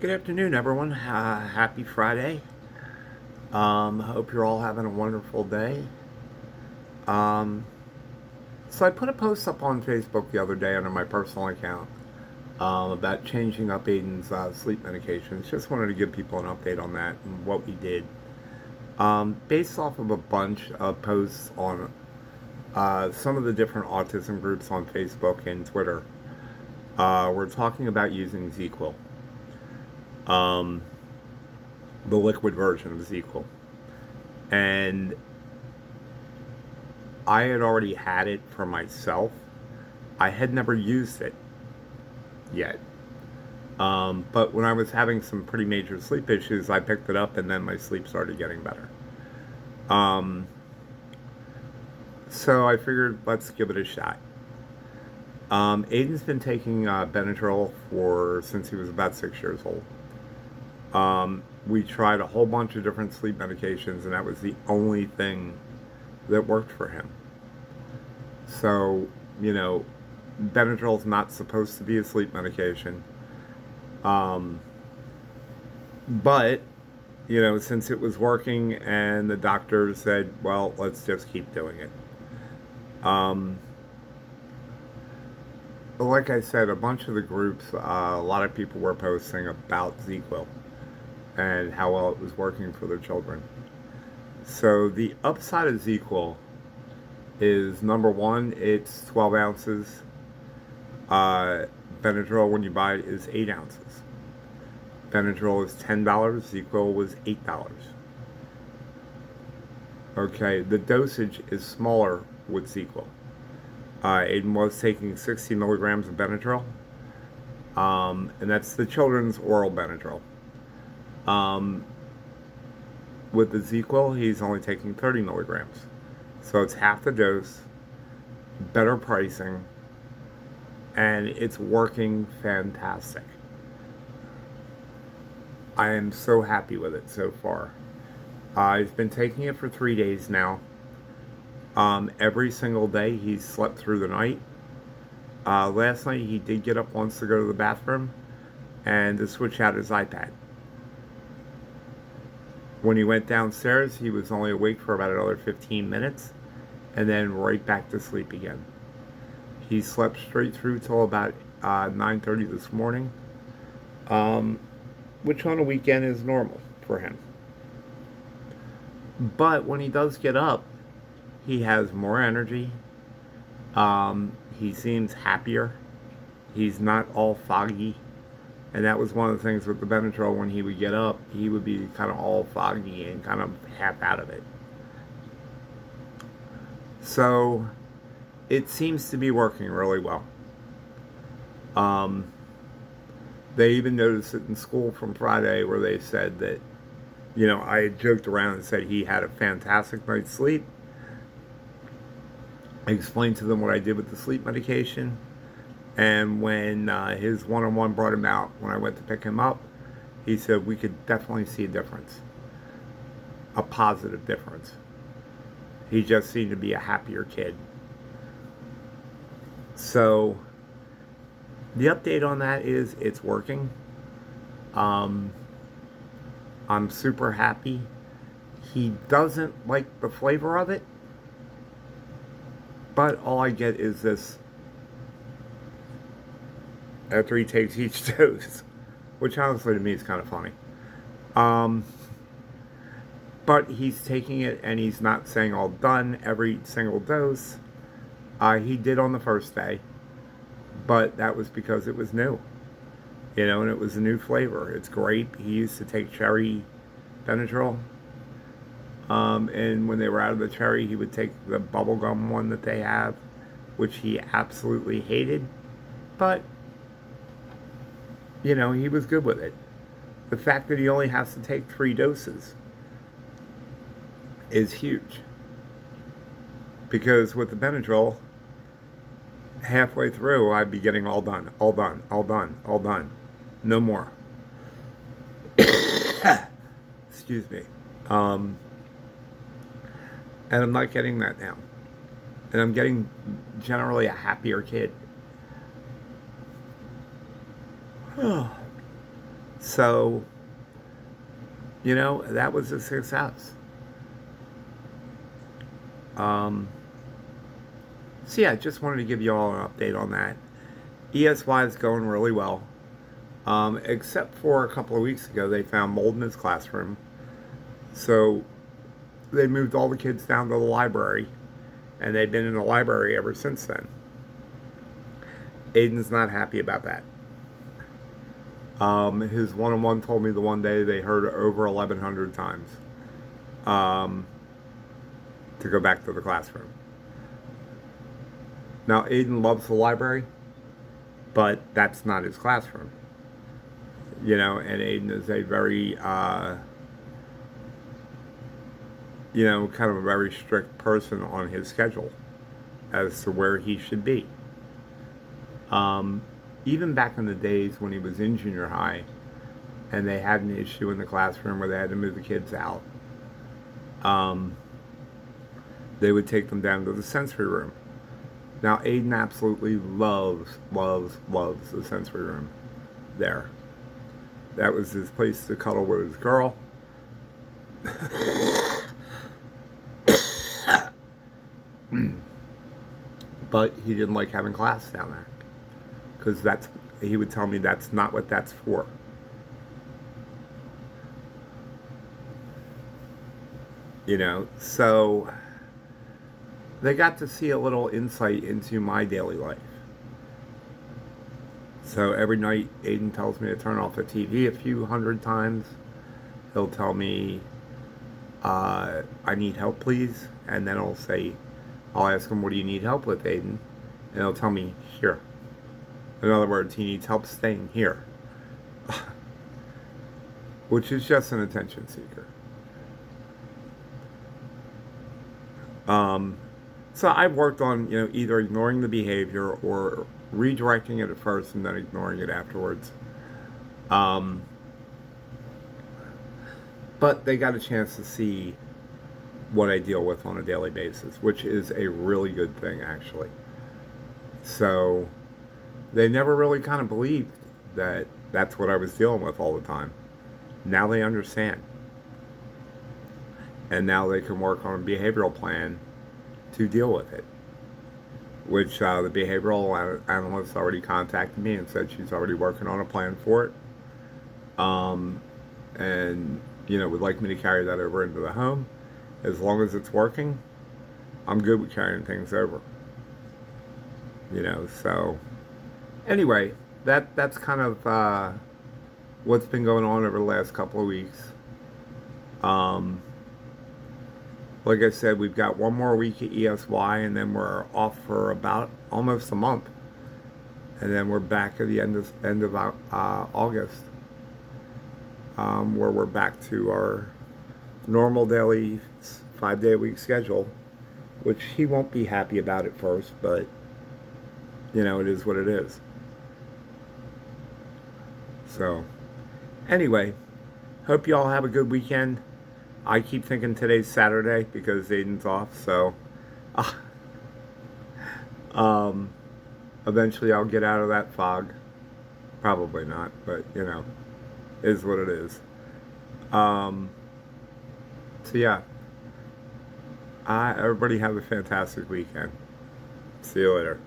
Good afternoon, everyone. Happy Friday. Hope you're all having a wonderful day. Um, so I put a post up on Facebook the other day under my personal account about changing up Aiden's sleep medications. Just wanted to give people an update on that and what we did. Based off of a bunch of posts on some of the different autism groups on Facebook and Twitter, we're talking about using ZQL, um, the liquid version of ZQL. And I had already had it for myself. I had never used it yet. But when I was having some pretty major sleep issues, I picked it up and then my sleep started getting better. Um, so I figured let's give it a shot. Aiden's been taking Benadryl for since he was about 6 years old. We tried a whole bunch of different sleep medications, and that was the only thing that worked for him. So, you know, Benadryl's not supposed to be a sleep medication. Um, but, since it was working and the doctor said, well, let's just keep doing it. Um, like I said, a bunch of the groups, a lot of people were posting about ZQL and how well it was working for their children. So the upside of ZQL is number one, it's 12 ounces. Uh, Benadryl, when you buy it, is 8 ounces. Benadryl is $10. ZQL was $8. Okay, the dosage is smaller with ZQL. Aiden was taking 60 milligrams of Benadryl, and that's the children's oral Benadryl. Um, with the ZQL, he's only taking 30 milligrams. So it's half the dose, better pricing, and it's working fantastic. I am so happy with it so far. I've been taking it for 3 days now. Every single day he's slept through the night. Last night he did get up once to go to the bathroom and to switch out his iPad. When he went downstairs, he was only awake for about another 15 minutes and then right back to sleep again. He slept straight through till about 9:30 this morning, um, which on a weekend is normal for him. But when he does get up, he has more energy. He seems happier. He's not all foggy. And that was one of the things with the Benadryl. When he would get up, he would be kind of all foggy and kind of half out of it. So it seems to be working really well. Um, they even noticed it in school from Friday where they said that, I had joked around and said he had a fantastic night's sleep. I explained to them what I did with the sleep medication. And when his one on one brought him out, when I went to pick him up, he said we could definitely see a difference, a positive difference. He just seemed to be a happier kid. So the update on that is it's working. Um, I'm super happy. He doesn't like the flavor of it, but all I get is this after he takes each dose, which honestly to me is kind of funny. Um, but he's taking it and he's not saying all done every single dose. He did on the first day, but that was because it was new, and it was a new flavor. It's grape. He used to take cherry Benadryl, and when they were out of the cherry, he would take the bubblegum one that they have, which he absolutely hated. But he was good with it. The fact that he only has to take 3 doses is huge. Because with the Benadryl, halfway through, I'd be getting all done, all done, all done, all done. No more. Excuse me. Um, and I'm not getting that now. And I'm getting generally a happier kid. So, that was a success. Um, so yeah, just wanted to give you all an update on that. ESY is going really well. Except for a couple of weeks ago, they found mold in his classroom. So they moved all the kids down to the library, and they've been in the library ever since then. Aiden's not happy about that. His one-on-one told me the one day they heard over 1,100 times to go back to the classroom. Now, Aiden loves the library, but that's not his classroom. And Aiden is a very, kind of a very strict person on his schedule as to where he should be. Even back in the days when he was in junior high and they had an issue in the classroom where they had to move the kids out, they would take them down to the sensory room. Now, Aiden absolutely loves the sensory room there. That was his place to cuddle with his girl. But he didn't like having class down there. Because he would tell me that's not what that's for. So they got to see a little insight into my daily life. So every night, Aiden tells me to turn off the TV a few hundred times. He'll tell me, I need help, please. And then I'll ask him, what do you need help with, Aiden? And he'll tell me, here. In other words, he needs help staying here. Which is just an attention seeker. So I've worked on, either ignoring the behavior or redirecting it at first and then ignoring it afterwards. But they got a chance to see what I deal with on a daily basis, which is a really good thing, actually. So they never really kind of believed that that's what I was dealing with all the time. Now they understand. And now they can work on a behavioral plan to deal with it. Which the behavioral analyst already contacted me and said she's already working on a plan for it. And, would like me to carry that over into the home. As long as it's working, I'm good with carrying things over. So anyway, that's kind of what's been going on over the last couple of weeks. Like I said, we've got one more week at ESY, and then we're off for about almost a month, and then we're back at the end of August, where we're back to our normal daily 5-day-a-week schedule, which he won't be happy about at first, but it is what it is. So anyway, hope you all have a good weekend. I keep thinking today's Saturday because Aiden's off, so eventually I'll get out of that fog. Probably not, but is what it is. So yeah, everybody have a fantastic weekend. See you later.